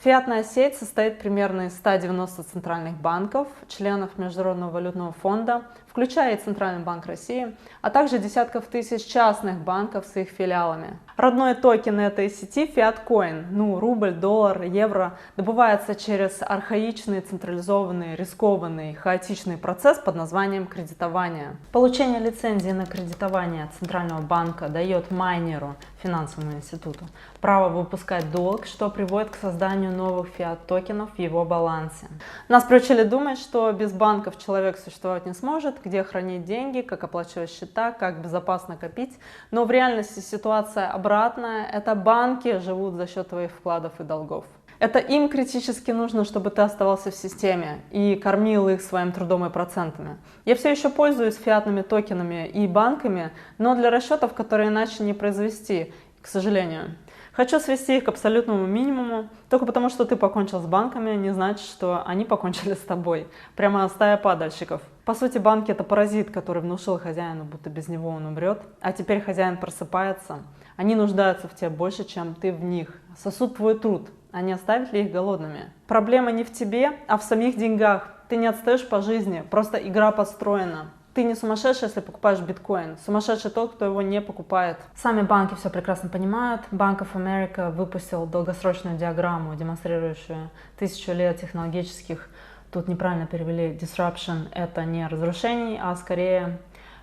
Фиатная сеть состоит примерно из 190 центральных банков, членов Международного валютного фонда, включая и Центральный банк России, а также десятков тысяч частных банков с их филиалами. Родной токен этой сети FiatCoin, рубль, доллар, евро, добывается через архаичный, централизованный, рискованный, хаотичный процесс под названием кредитование. Получение лицензии на кредитование от Центрального банка дает майнеру, финансовому институту, право выпускать долг, что приводит к созданию новых фиат-токенов в его балансе. Нас приучили думать, что без банков человек существовать не сможет, где хранить деньги, как оплачивать счета, как безопасно копить. Но в реальности ситуация обратная. Это банки живут за счет твоих вкладов и долгов. Это им критически нужно, чтобы ты оставался в системе и кормил их своим трудом и процентами. Я все еще пользуюсь фиатными токенами и банками, но для расчетов, которые иначе не произвести, к сожалению. Хочу свести их к абсолютному минимуму, только потому что ты покончил с банками, не значит, что они покончили с тобой. Прямо стая падальщиков. По сути, банки — это паразит, который внушил хозяину, будто без него он умрет, а теперь хозяин просыпается. Они нуждаются в тебе больше, чем ты в них. Сосут твой труд, а не оставить ли их голодными? Проблема не в тебе, а в самих деньгах. Ты не отстаешь по жизни, просто игра построена. Ты не сумасшедший, если покупаешь биткоин. Сумасшедший тот, кто его не покупает. Сами банки все прекрасно понимают. Bank of America выпустил долгосрочную диаграмму, демонстрирующую 1000 лет технологических, тут неправильно перевели, disruption. Это не разрушений, а скорее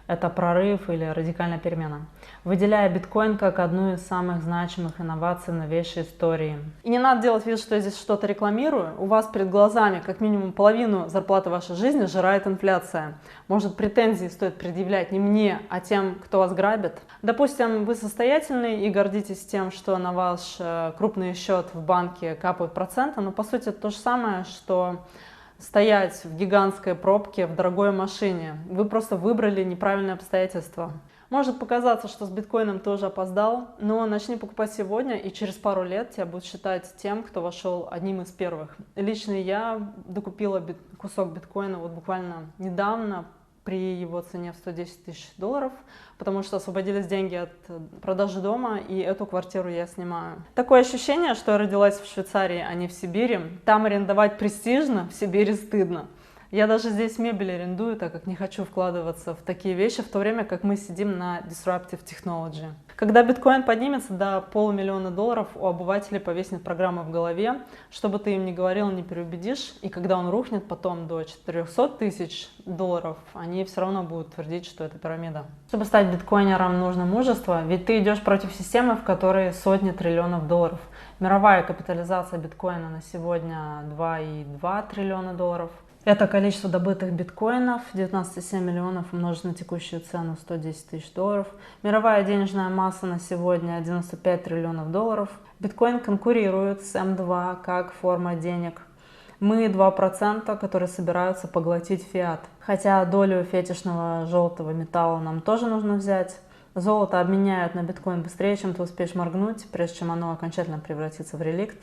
это прорыв или радикальная перемена, выделяя биткоин как одну из самых значимых инноваций в новейшей истории. И не надо делать вид, что я здесь что-то рекламирую. У вас перед глазами как минимум половину зарплаты вашей жизни сжирает инфляция. Может, претензии стоит предъявлять не мне, а тем, кто вас грабит. Допустим, вы состоятельный и гордитесь тем, что на ваш крупный счет в банке капают проценты, но по сути это то же самое, что стоять в гигантской пробке в дорогой машине. Вы просто выбрали неправильные обстоятельства. Может показаться, что с биткоином ты уже опоздал, но начни покупать сегодня, и через пару лет тебя будут считать тем, кто вошел одним из первых. Лично я докупила кусок биткоина вот буквально недавно, при его цене в 110 тысяч долларов, потому что освободились деньги от продажи дома, и эту квартиру я снимаю. Такое ощущение, что я родилась в Швейцарии, а не в Сибири. Там арендовать престижно, в Сибири стыдно. Я даже здесь мебель арендую, так как не хочу вкладываться в такие вещи, в то время как мы сидим на Disruptive Technology. Когда биткоин поднимется до $500 000, у обывателей повиснет программа в голове, что бы ты им ни говорил, не переубедишь, и когда он рухнет потом до $400 000, они все равно будут твердить, что это пирамида. Чтобы стать биткоинером, нужно мужество, ведь ты идешь против системы, в которой сотни триллионов долларов. Мировая капитализация биткоина на сегодня $2,2 триллиона. Это количество добытых биткоинов 19,7 миллионов умножить на текущую цену $110 тысяч. Мировая денежная масса на сегодня 95 триллионов долларов. Биткоин конкурирует с М2 как форма денег. Мы 2%, которые собираются поглотить фиат. Хотя долю фетишного желтого металла нам тоже нужно взять. Золото обменяют на биткоин быстрее, чем ты успеешь моргнуть, прежде чем оно окончательно превратится в реликт.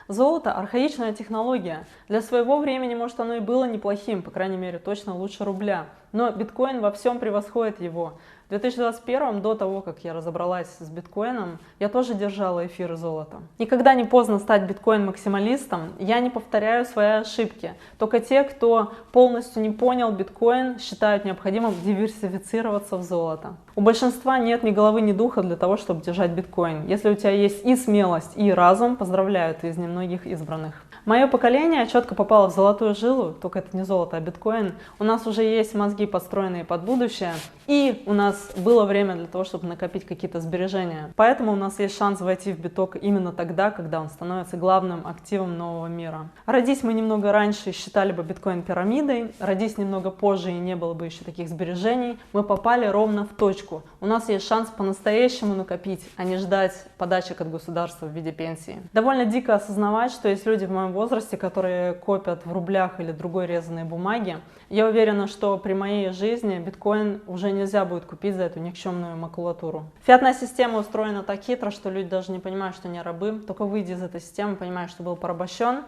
Золото – архаичная технология. Для своего времени, может, оно и было неплохим, по крайней мере, точно лучше рубля. Но биткоин во всем превосходит его. В 2021, до того, как я разобралась с биткоином, я тоже держала эфир и золото. Никогда не поздно стать биткоин-максималистом. Я не повторяю свои ошибки. Только те, кто полностью не понял биткоин, считают необходимым диверсифицироваться в золото. У большинства нет ни головы, ни духа для того, чтобы держать биткоин. Если у тебя есть и смелость, и разум, поздравляю, ты из немногих избранных. Мое поколение четко попало в золотую жилу, только это не золото, а биткоин. У нас уже есть мозги, подстроенные под будущее, и у нас было время для того, чтобы накопить какие-то сбережения. Поэтому у нас есть шанс войти в биток именно тогда, когда он становится главным активом нового мира. Родись мы немного раньше и считали бы биткоин пирамидой, родись немного позже и не было бы еще таких сбережений, мы попали ровно в точку. У нас есть шанс по-настоящему накопить, а не ждать подачек от государства в виде пенсии. Довольно дико осознавать, что есть люди в моем возрасте, которые копят в рублях или другой резаной бумаге. Я уверена, что при моей жизни биткоин уже нельзя будет купить за эту никчемную макулатуру. Фиатная система устроена так хитро, что люди даже не понимают, что они рабы. Только выйди из этой системы, понимаешь, что был порабощен,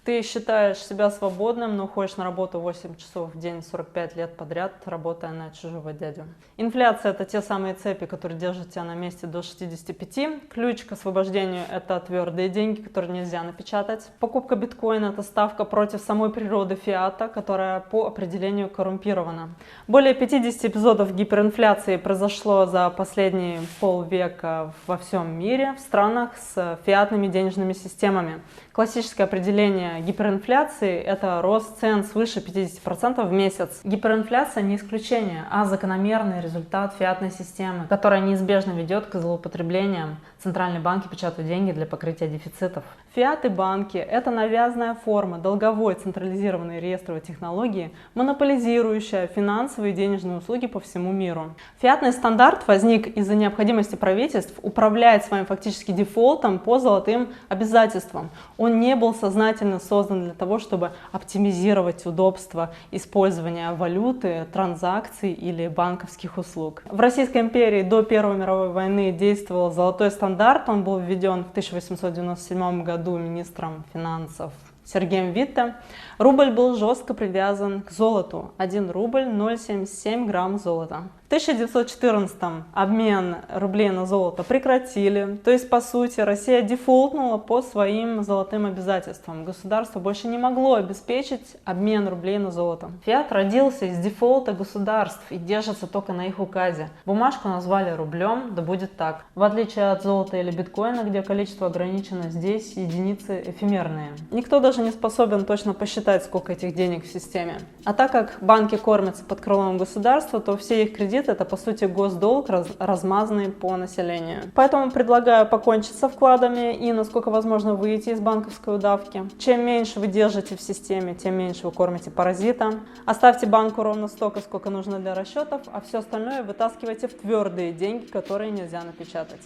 Ты считаешь себя свободным, но ходишь на работу 8 часов в день, 45 лет подряд, работая на чужого дядю. Инфляция – это те самые цепи, которые держат тебя на месте до 65. Ключ к освобождению – это твердые деньги, которые нельзя напечатать. Покупка биткоина – это ставка против самой природы фиата, которая по определению коррумпирована. Более 50 эпизодов гиперинфляции произошло за последние полвека во всем мире в странах с фиатными денежными системами. Классическое определение гиперинфляции – это рост цен свыше 50% в месяц. Гиперинфляция не исключение, а закономерный результат фиатной системы, которая неизбежно ведет к злоупотреблениям. Центральные банки печатают деньги для покрытия дефицитов. Фиат и банки – это навязанная форма долговой централизированной реестровой технологии, монополизирующая финансовые и денежные услуги по всему миру. Фиатный стандарт возник из-за необходимости правительств управлять своим фактически дефолтом по золотым обязательствам. Он не был сознательно создан для того, чтобы оптимизировать удобство использования валюты, транзакций или банковских услуг. В Российской империи до Первой мировой войны действовал золотой стандарт. Он был введен в 1897 году министром финансов Сергеем Витте. Рубль был жестко привязан к золоту. 1 рубль 0,77 грамм золота. В 1914 обмен рублей на золото прекратили, то есть по сути Россия дефолтнула по своим золотым обязательствам. Государство больше не могло обеспечить обмен рублей на золото. Фиат родился из дефолта государств и держится только на их указе. Бумажку назвали рублем, да будет так. В отличие от золота или биткоина, где количество ограничено, здесь единицы эфемерные. Никто даже не способен точно посчитать, сколько этих денег в системе. А так как банки кормятся под крылом государства, то все их кредиты – это по сути госдолг, размазанный по населению. Поэтому предлагаю покончить со вкладами и, насколько возможно, выйти из банковской удавки. Чем меньше вы держите в системе, тем меньше вы кормите паразита. Оставьте банку ровно столько, сколько нужно для расчетов, а все остальное вытаскивайте в твердые деньги, которые нельзя напечатать.